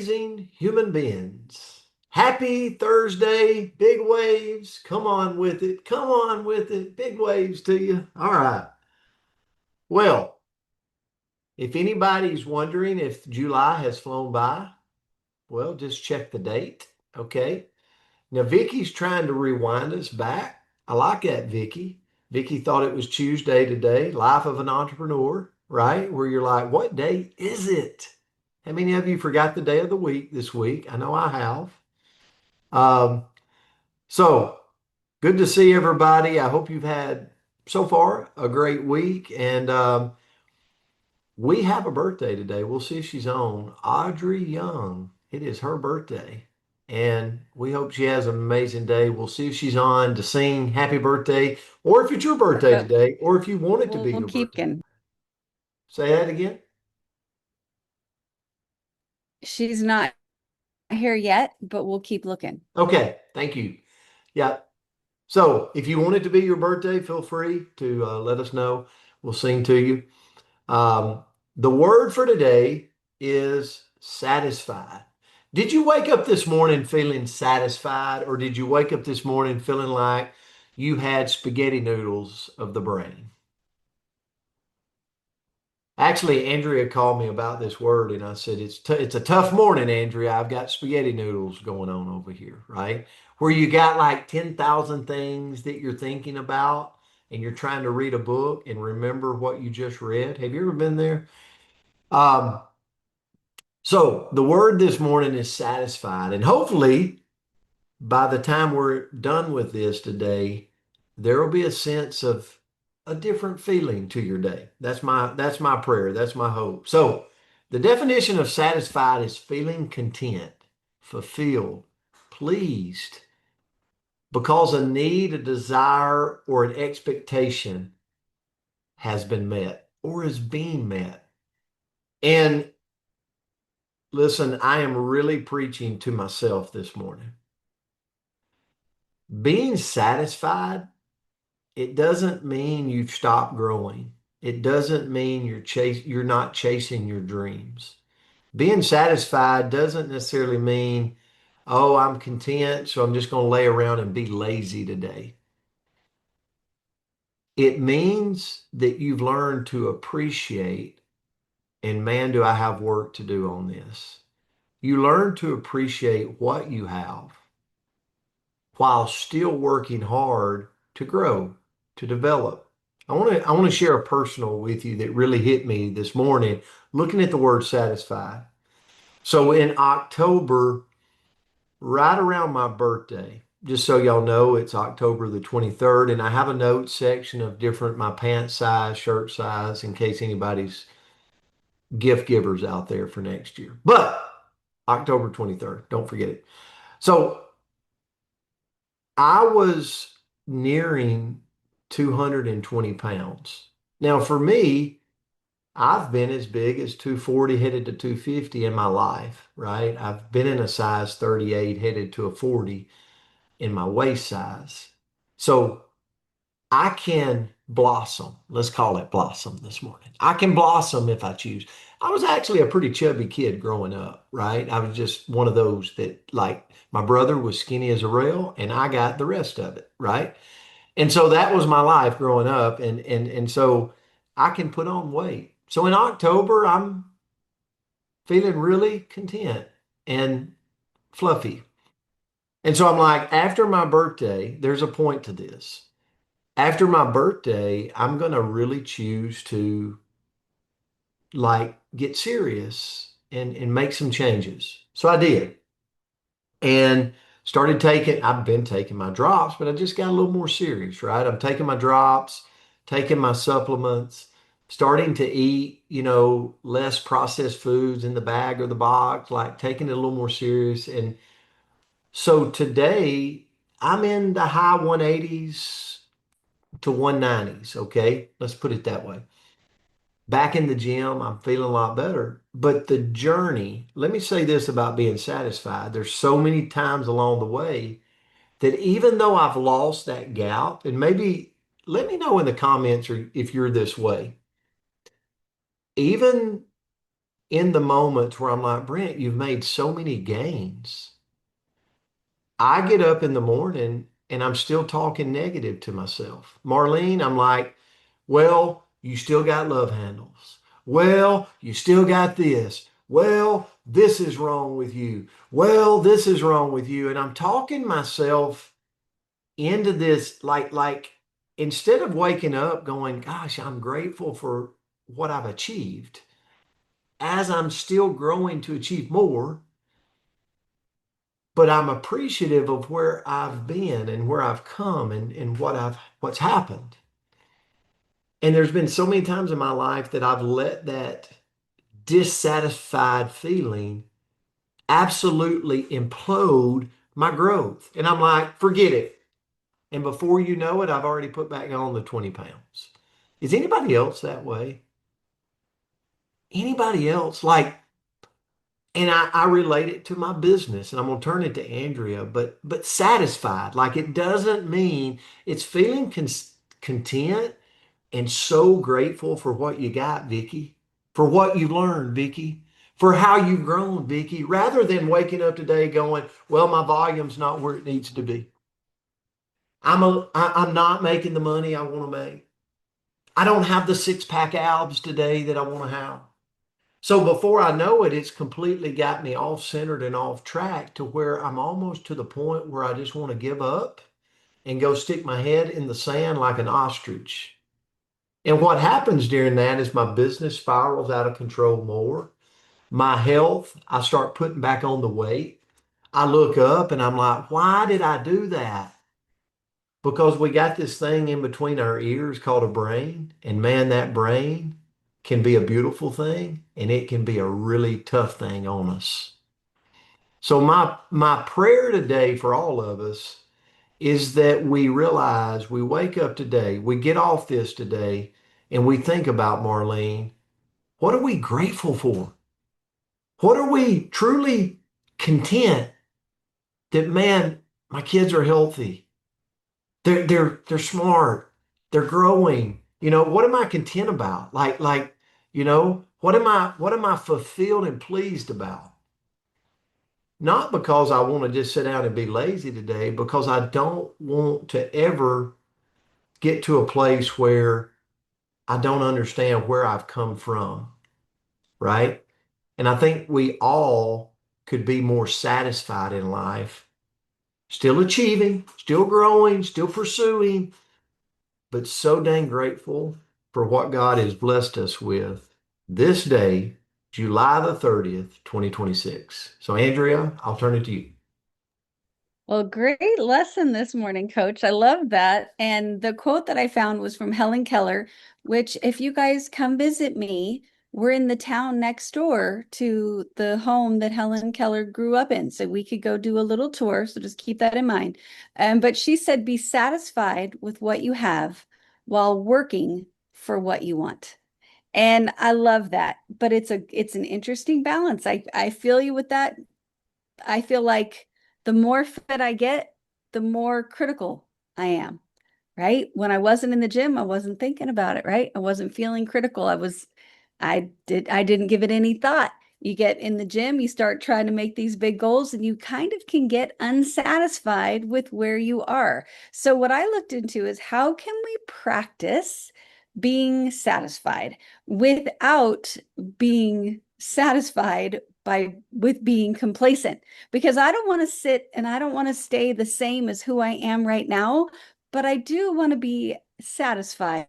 Amazing human beings. Happy Thursday, big waves. Come on with it. Come on with it. Big waves to you. All right. Well, if anybody's wondering if July has flown by, well, just check the date. Okay. Now, Vicky's trying to rewind us back. I like that, Vicky. Vicky thought it was Tuesday today, Life of an Entrepreneur, right? Where you're like, what day is it? How many of you forgot the day of the week this week? I know I have. Um, so good to see everybody. I hope you've had so far a great week. And we have a birthday today. We'll see if she's on. Audrey Young. It is her birthday. And we hope she has an amazing day. We'll see if she's on to sing happy birthday, or if it's your birthday But today, or if you want it to be we'll your keep birthday. going. Say that again. She's not here yet, but we'll keep looking. Okay. Thank you. Yeah. So if you want it to be your birthday, feel free to let us know. We'll sing to you. Um, the word for today is satisfied. Did you wake up this morning feeling satisfied, or did you wake up this morning feeling like you had spaghetti noodles of the brain? Actually, Andrea called me about this word, and I said, it's a tough morning, Andrea. I've got spaghetti noodles going on over here, right? Where you got like 10,000 things that you're thinking about, and you're trying to read a book and remember what you just read. Have you ever been there? Um, So the word this morning is satisfied. And hopefully, by the time we're done with this today, there will be a sense of a different feeling to your day. That's my prayer. That's my hope. So the definition of satisfied is feeling content, fulfilled, pleased, because a need, a desire, or an expectation has been met or is being met. And listen, I am really preaching to myself this morning. Being satisfied, it doesn't mean you've stopped growing. It doesn't mean you're not chasing your dreams. Being satisfied doesn't necessarily mean, oh, I'm content, so I'm just going to lay around and be lazy today. It means that you've learned to appreciate, and man, do I have work to do on this. You learn to appreciate what you have while still working hard to grow, to develop. I want to share a personal with you that really hit me this morning looking at the word satisfied. So in October, right around my birthday, just so y'all know, it's October the 23rd, and I have a note section of different my pant size, shirt size, in case anybody's gift givers out there for next year. But October 23rd, don't forget it. So I was nearing 220 pounds. Now, for me, I've been as big as 240 headed to 250 in my life, right? I've been in a size 38 headed to a 40 in my waist size. So I can blossom. Let's call it blossom this morning. I can blossom if I choose. I was actually a pretty chubby kid growing up, right? I was just one of those that, like, my brother was skinny as a rail and I got the rest of it, right? And so that was my life growing up. And so I can put on weight. So in October, I'm feeling really content and fluffy. And so I'm like, after my birthday, there's a point to this. After my birthday, I'm going to really choose to like get serious and make some changes. So I did and started taking, I've been taking my drops, but I just got a little more serious, right? I'm taking my drops, taking my supplements, starting to eat, less processed foods in the bag or the box, like taking it a little more serious. And so today I'm in the high 180s to 190s. Okay. Let's put it that way. Back in the gym, I'm feeling a lot better. But the journey, let me say this about being satisfied. There's so many times along the way that even though I've lost that gap, and maybe let me know in the comments or if you're this way, even in the moments where I'm like, Brent, you've made so many gains. I get up in the morning and I'm still talking negative to myself. Marlene, I'm like, well, you still got love handles. Well, you still got this. Well, this is wrong with you. Well, this is wrong with you. And I'm talking myself into this like instead of waking up going, gosh, I'm grateful for what I've achieved, as I'm still growing to achieve more, but I'm appreciative of where I've been and where I've come and what's happened. And there's been so many times in my life that I've let that dissatisfied feeling absolutely implode my growth. And I'm like, forget it. And before you know it, I've already put back on the 20 pounds. Is anybody else that way? Anybody else? Like, and I relate it to my business, and I'm gonna turn it to Andrea, but satisfied. Like it doesn't mean it's feeling content and so grateful for what you got, Vicky, for what you learned, Vicky, for how you've grown, Vicky, rather than waking up today going, well, my volume's not where it needs to be. I'm not making the money I want to make. I don't have the six pack abs today that I want to have. So before I know it, it's completely got me off centered and off track to where I'm almost to the point where I just want to give up and go stick my head in the sand like an ostrich. And what happens during that is my business spirals out of control more. My health, I start putting back on the weight. I look up and I'm like, why did I do that? Because we got this thing in between our ears called a brain. And man, that brain can be a beautiful thing and it can be a really tough thing on us. So my prayer today for all of us is that we realize we wake up today, we get off this today, and we think about Marlene, what are we grateful for? What are we truly content that, man, my kids are healthy. They're smart. They're growing. What am I content about? What am I fulfilled and pleased about? Not because I want to just sit down and be lazy today, because I don't want to ever get to a place where I don't understand where I've come from, right? And I think we all could be more satisfied in life, still achieving, still growing, still pursuing, but so dang grateful for what God has blessed us with this day, July the 30th, 2026. So, Andrea, I'll turn it to you. Well, great lesson this morning, Coach. I love that. And the quote that I found was from Helen Keller, which, if you guys come visit me, we're in the town next door to the home that Helen Keller grew up in. So we could go do a little tour. So just keep that in mind. But she said, be satisfied with what you have while working for what you want. And I love that. But it's an interesting balance. I feel you with that. I feel like the more fit I get, the more critical I am, right? When I wasn't in the gym, I wasn't thinking about it, right? I wasn't feeling critical. I didn't give it any thought. You get in the gym, you start trying to make these big goals, and you kind of can get unsatisfied with where you are. So, what I looked into is how can we practice being satisfied without being satisfied by with being complacent? Because I don't want to sit and I don't want to stay the same as who I am right now, but I do want to be satisfied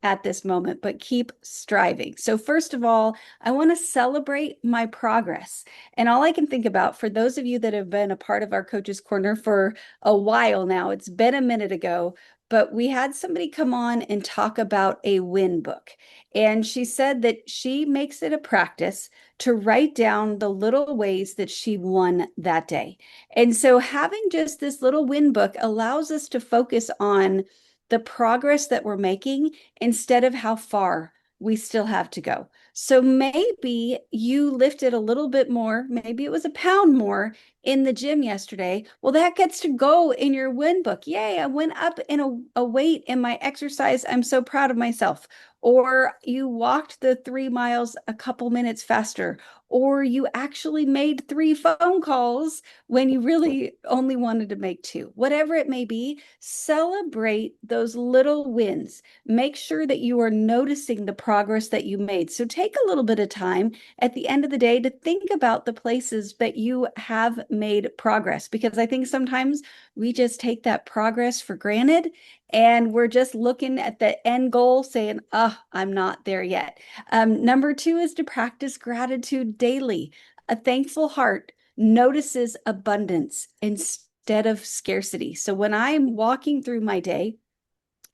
at this moment, but keep striving. So, first of all, I want to celebrate my progress. And all I can think about for those of you that have been a part of our Coaches Corner for a while now, it's been a minute ago, but we had somebody come on and talk about a win book. And she said that she makes it a practice to write down the little ways that she won that day. And so having just this little win book allows us to focus on the progress that we're making instead of how far we still have to go. So maybe you lifted a little bit more, maybe it was a pound more in the gym yesterday. Well, that gets to go in your win book. Yay, I went up in a weight in my exercise. I'm so proud of myself. or you walked the 3 miles a couple minutes faster, or you actually made 3 phone calls when you really only wanted to make two. Whatever it may be, celebrate those little wins. Make sure that you are noticing the progress that you made. So take a little bit of time at the end of the day to think about the places that you have made progress, because I think sometimes we just take that progress for granted and we're just looking at the end goal saying, oh, I'm not there yet. Number two is to practice gratitude daily. A thankful heart notices abundance instead of scarcity. So when I'm walking through my day,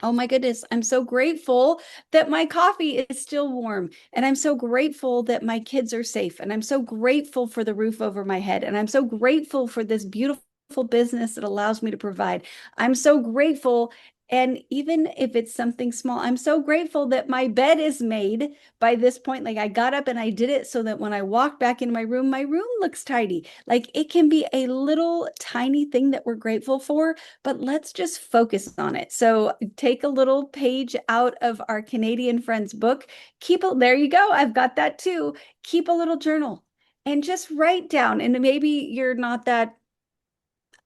oh my goodness, I'm so grateful that my coffee is still warm. And I'm so grateful that my kids are safe. And I'm so grateful for the roof over my head. And I'm so grateful for this beautiful business that allows me to provide. I'm so grateful. And even if it's something small, I'm so grateful that my bed is made by this point. Like I got up and I did it so that when I walk back into my room looks tidy. Like it can be a little tiny thing that we're grateful for, but let's just focus on it. So take a little page out of our Canadian friend's book. There you go. I've got that too. Keep a little journal and just write down. And maybe you're not that,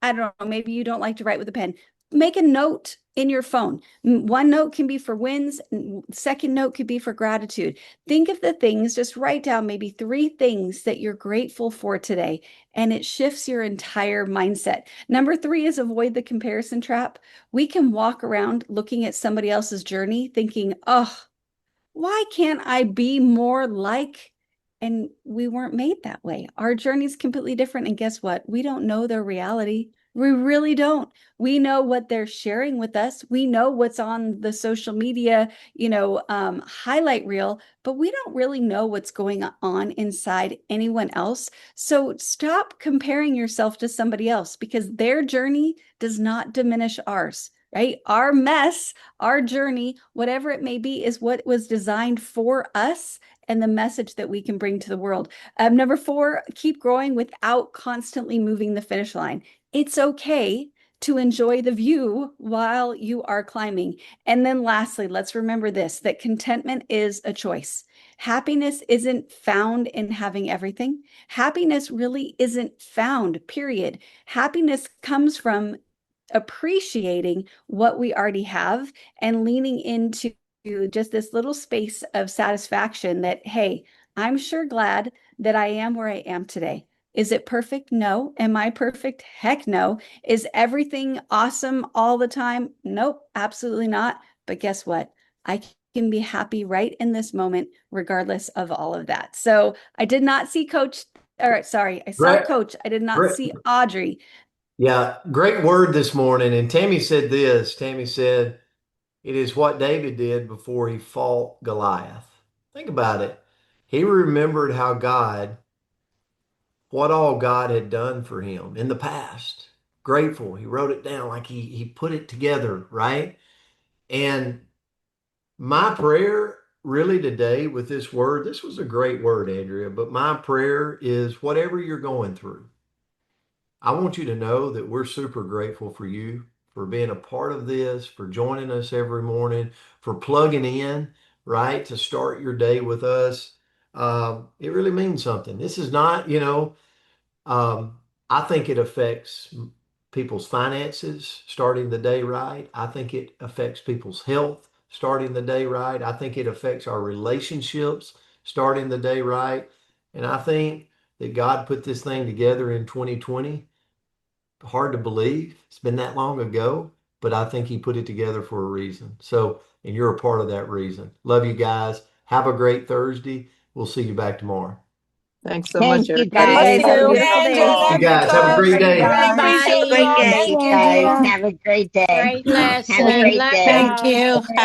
I don't know, maybe you don't like to write with a pen. Make a note in your phone. One note can be for wins. Second note could be for gratitude. Think of the things, just write down maybe 3 things that you're grateful for today, and it shifts your entire mindset. Number 3 is avoid the comparison trap. We can walk around looking at somebody else's journey thinking, oh, why can't I be more like? And we weren't made that way. Our journey's completely different. And guess what? We don't know their reality. We really don't. We know what they're sharing with us. We know what's on the social media, highlight reel, but we don't really know what's going on inside anyone else. So stop comparing yourself to somebody else, because their journey does not diminish ours, right? Our mess, our journey, whatever it may be, is what was designed for us and the message that we can bring to the world. Number 4, keep growing without constantly moving the finish line. It's okay to enjoy the view while you are climbing. And then lastly, let's remember this, that contentment is a choice. Happiness isn't found in having everything. Happiness really isn't found, period. Happiness comes from appreciating what we already have and leaning into just this little space of satisfaction that, hey, I'm sure glad that I am where I am today. Is it perfect? No. Am I perfect? Heck no. Is everything awesome all the time? Nope, absolutely not. But guess what? I can be happy right in this moment, regardless of all of that. So I did not see Coach, or sorry, I saw Great, Coach. I did not great. see Audrey. Yeah, great word this morning. And Tammy said this. Tammy said, it is what David did before he fought Goliath. Think about it. He remembered what all God had done for him in the past. Grateful. He wrote it down like he put it together, right? And my prayer really today with this word, this was a great word, Andrea, but my prayer is whatever you're going through, I want you to know that we're super grateful for you, for being a part of this, for joining us every morning, for plugging in, right, to start your day with us. It really means something. This is not, um, I think it affects people's finances starting the day right. I think it affects people's health starting the day right. I think it affects our relationships starting the day right. And I think that God put this thing together in 2020. Hard to believe it's been that long ago, but I think He put it together for a reason. So, and you're a part of that reason. Love you guys. Have a great Thursday. We'll see you back tomorrow. Thanks so much, Thank you, everybody. Love you Love guys. guys. Have a you. beautiful Andrea, day. You love you, guys have a Coach. great Everybody, day. Really appreciate great y'all. day, Thank guys. you. Have a great day. Great Have a lesson. great Love day. Thank y'all. you.